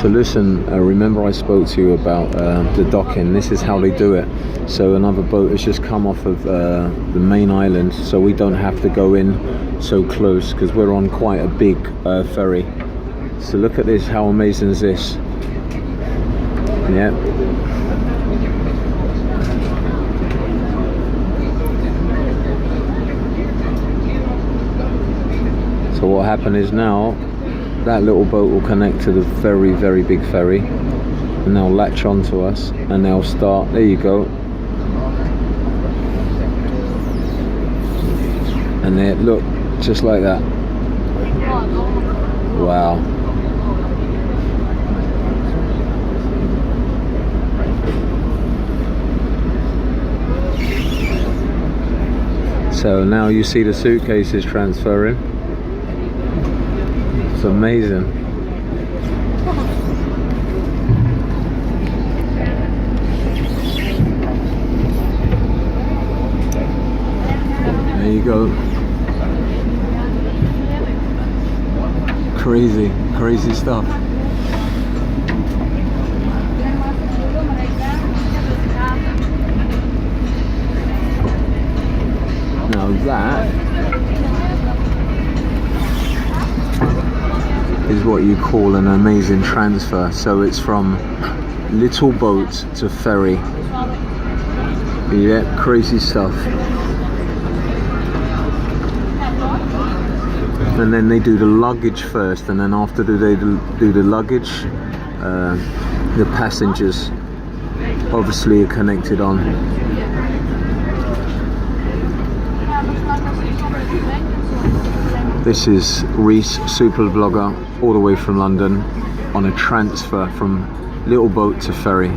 So listen, remember I spoke to you about the docking. This is how they do it. So another boat has just come off of the main island, so we don't have to go in so close because we're on quite a big ferry. So look at this, how amazing is this? Yeah. So what happened is now that little boat will connect to the very, very big ferry, and they'll latch onto us and they'll start. There you go. And there, look, just like that. Wow. So now you see the suitcases transferring. It's amazing. There you go. Crazy, crazy stuff. Now that is what you call an amazing transfer. So it's from little boat to ferry. Yeah, crazy stuff. And then they do the luggage first, and then after they do the luggage, the passengers obviously are connected on. This is Reese, super vlogger, all the way from London on a transfer from little boat to ferry.